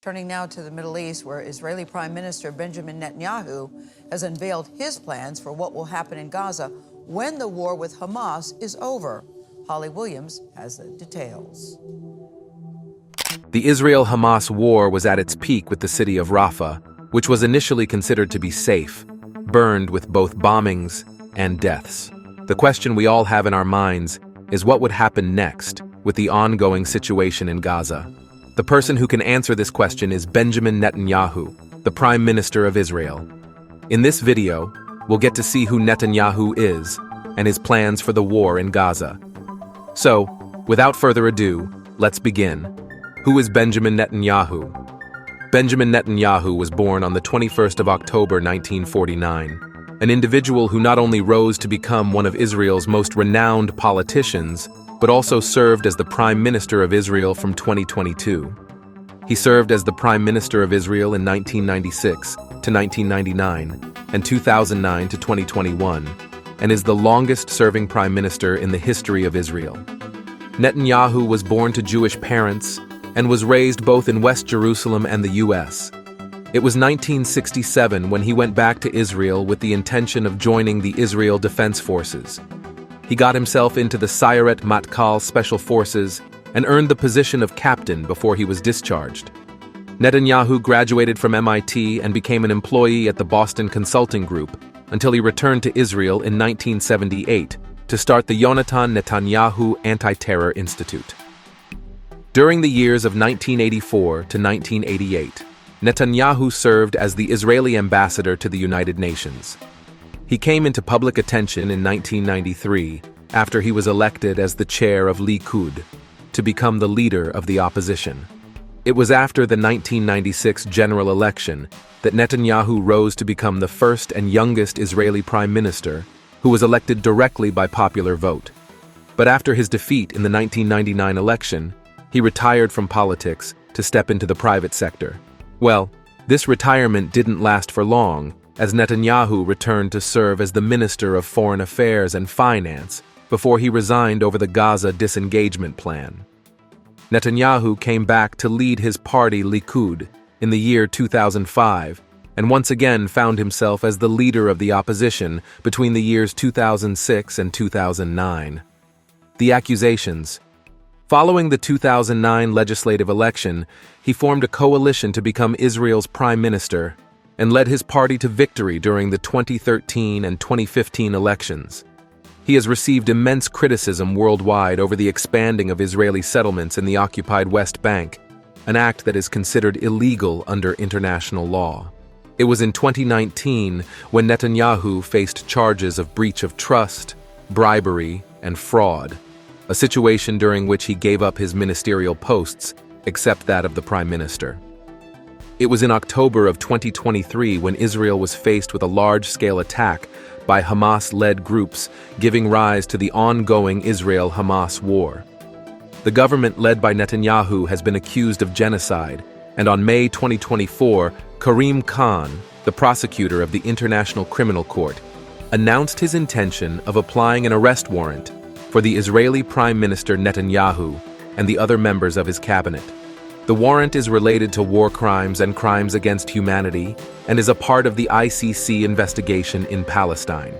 Turning now to the Middle East, where Israeli Prime Minister Benjamin Netanyahu has unveiled his plans for what will happen in Gaza when the war with Hamas is over. Holly Williams has the details. The Israel-Hamas war was at its peak with the city of Rafah, which was initially considered to be safe, burned with both bombings and deaths. The question we all have in our minds is what would happen next with the ongoing situation in Gaza. The person who can answer this question is Benjamin Netanyahu, the Prime Minister of Israel. In this video, we'll get to see who Netanyahu is and his plans for the war in Gaza. So, without further ado, let's begin. Who is Benjamin Netanyahu? Benjamin Netanyahu was born on the 21st of October 1949, an individual who not only rose to become one of Israel's most renowned politicians, but also served as the Prime Minister of Israel from 2022. He served as the Prime Minister of Israel in 1996 to 1999 and 2009 to 2021, and is the longest-serving Prime Minister in the history of Israel. Netanyahu was born to Jewish parents and was raised both in West Jerusalem and the U.S. It was 1967 when he went back to Israel with the intention of joining the Israel Defense Forces. He got himself into the Sayeret Matkal Special Forces and earned the position of captain before he was discharged. Netanyahu graduated from MIT and became an employee at the Boston Consulting Group until he returned to Israel in 1978 to start the Yonatan Netanyahu Anti-Terror Institute. During the years of 1984 to 1988, Netanyahu served as the Israeli ambassador to the United Nations. He came into public attention in 1993 after he was elected as the chair of Likud to become the leader of the opposition. It was after the 1996 general election that Netanyahu rose to become the first and youngest Israeli prime minister who was elected directly by popular vote. But after his defeat in the 1999 election, he retired from politics to step into the private sector. Well, this retirement didn't last for long, as Netanyahu returned to serve as the Minister of Foreign Affairs and Finance before he resigned over the Gaza disengagement plan. Netanyahu came back to lead his party Likud in the year 2005 and once again found himself as the leader of the opposition between the years 2006 and 2009. The accusations. Following the 2009 legislative election, he formed a coalition to become Israel's prime minister and led his party to victory during the 2013 and 2015 elections. He has received immense criticism worldwide over the expanding of Israeli settlements in the occupied West Bank, an act that is considered illegal under international law. It was in 2019 when Netanyahu faced charges of breach of trust, bribery, and fraud, a situation during which he gave up his ministerial posts, except that of the prime minister. It was in October of 2023 when Israel was faced with a large-scale attack by Hamas-led groups, giving rise to the ongoing Israel-Hamas war. The government led by Netanyahu has been accused of genocide, and on May 2024, Karim Khan, the prosecutor of the International Criminal Court, announced his intention of applying an arrest warrant for the Israeli Prime Minister Netanyahu and the other members of his cabinet. The warrant is related to war crimes and crimes against humanity and is a part of the ICC investigation in Palestine.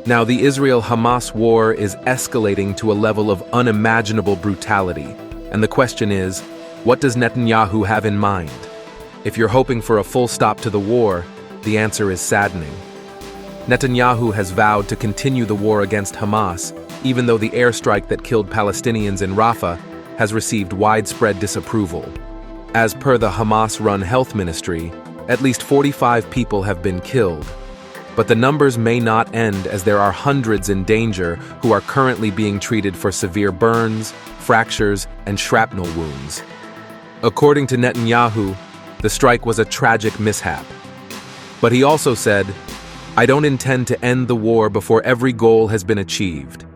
Now, the Israel-Hamas war is escalating to a level of unimaginable brutality, and the question is, what does Netanyahu have in mind? If you're hoping for a full stop to the war, the answer is saddening. Netanyahu has vowed to continue the war against Hamas, even though the airstrike that killed Palestinians in Rafah has received widespread disapproval. As per the Hamas-run health ministry, at least 45 people have been killed. But the numbers may not end, as there are hundreds in danger who are currently being treated for severe burns, fractures, and shrapnel wounds. According to Netanyahu, the strike was a tragic mishap. But he also said, "I don't intend to end the war before every goal has been achieved."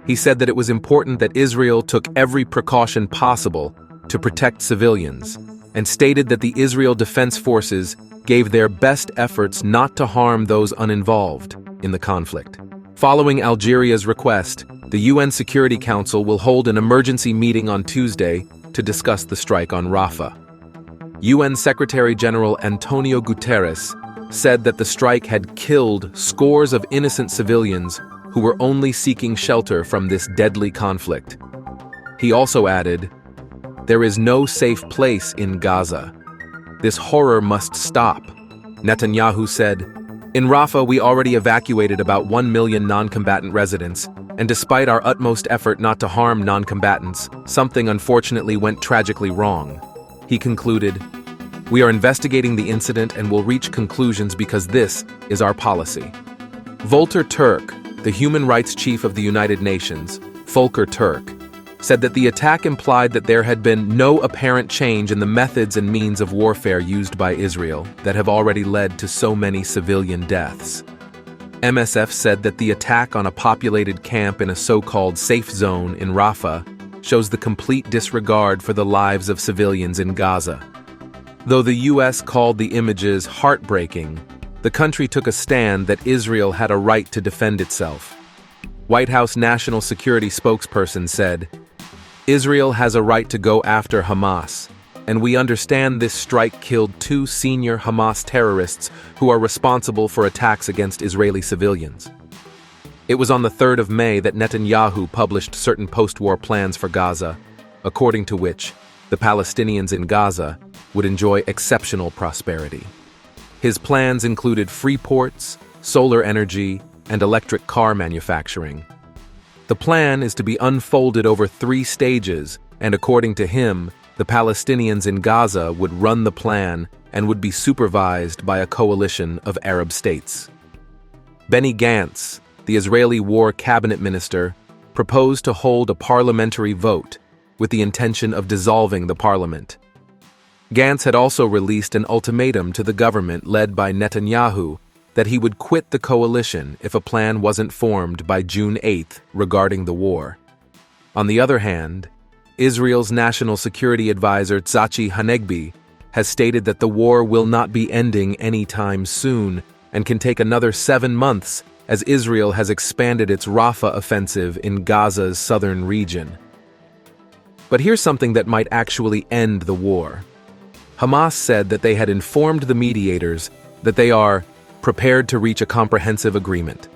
He said that it was important that Israel took every precaution possible to protect civilians, and stated that the Israel Defense Forces gave their best efforts not to harm those uninvolved in the conflict. Following Algeria's request, the UN Security Council will hold an emergency meeting on Tuesday to discuss the strike on Rafah. UN Secretary General Antonio Guterres said that the strike had killed scores of innocent civilians who were only seeking shelter from this deadly conflict. He also added, "There is no safe place in Gaza. This horror must stop." Netanyahu said, "In Rafah, we already evacuated about 1 million non-combatant residents, and despite our utmost effort not to harm non-combatants, something unfortunately went tragically wrong." He concluded, "We are investigating the incident and will reach conclusions because this is our policy." Volker Turk, the human rights chief of the United Nations, Volker Turk, said that the attack implied that there had been no apparent change in the methods and means of warfare used by Israel that have already led to so many civilian deaths. MSF said that the attack on a populated camp in a so-called safe zone in Rafah shows the complete disregard for the lives of civilians in Gaza. Though the U.S. called the images heartbreaking, the country took a stand that Israel had a right to defend itself. White House National Security spokesperson said, "Israel has a right to go after Hamas, and we understand this strike killed 2 senior Hamas terrorists who are responsible for attacks against Israeli civilians." It was on the 3rd of May that Netanyahu published certain post-war plans for Gaza, according to which the Palestinians in Gaza would enjoy exceptional prosperity. His plans included free ports, solar energy, and electric car manufacturing. The plan is to be unfolded over 3 stages, and according to him, the Palestinians in Gaza would run the plan and would be supervised by a coalition of Arab states. Benny Gantz, the Israeli war cabinet minister, proposed to hold a parliamentary vote with the intention of dissolving the parliament. Gantz had also released an ultimatum to the government led by Netanyahu that he would quit the coalition if a plan wasn't formed by June 8th regarding the war. On the other hand, Israel's national security advisor Tzachi Hanegbi has stated that the war will not be ending anytime soon and can take another 7 months as Israel has expanded its Rafah offensive in Gaza's southern region. But here's something that might actually end the war. Hamas said that they had informed the mediators that they are prepared to reach a comprehensive agreement.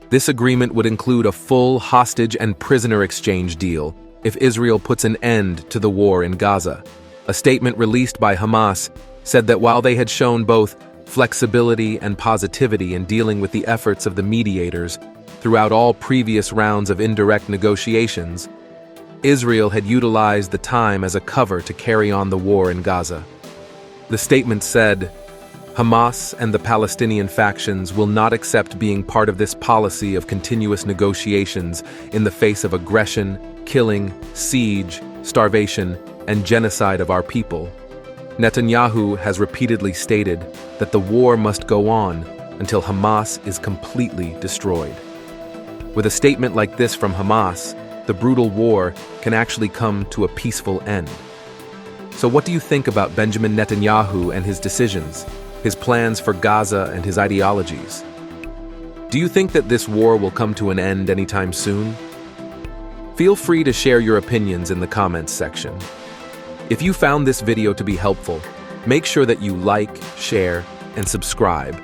This agreement would include a full hostage and prisoner exchange deal if Israel puts an end to the war in Gaza. A statement released by Hamas said that while they had shown both flexibility and positivity in dealing with the efforts of the mediators throughout all previous rounds of indirect negotiations, Israel had utilized the time as a cover to carry on the war in Gaza. The statement said, "Hamas and the Palestinian factions will not accept being part of this policy of continuous negotiations in the face of aggression, killing, siege, starvation, and genocide of our people." Netanyahu has repeatedly stated that the war must go on until Hamas is completely destroyed. With a statement like this from Hamas, the brutal war can actually come to a peaceful end. So what do you think about Benjamin Netanyahu and his decisions, his plans for Gaza and his ideologies? Do you think that this war will come to an end anytime soon? Feel free to share your opinions in the comments section. If you found this video to be helpful, make sure that you like, share, and subscribe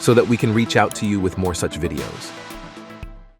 so that we can reach out to you with more such videos.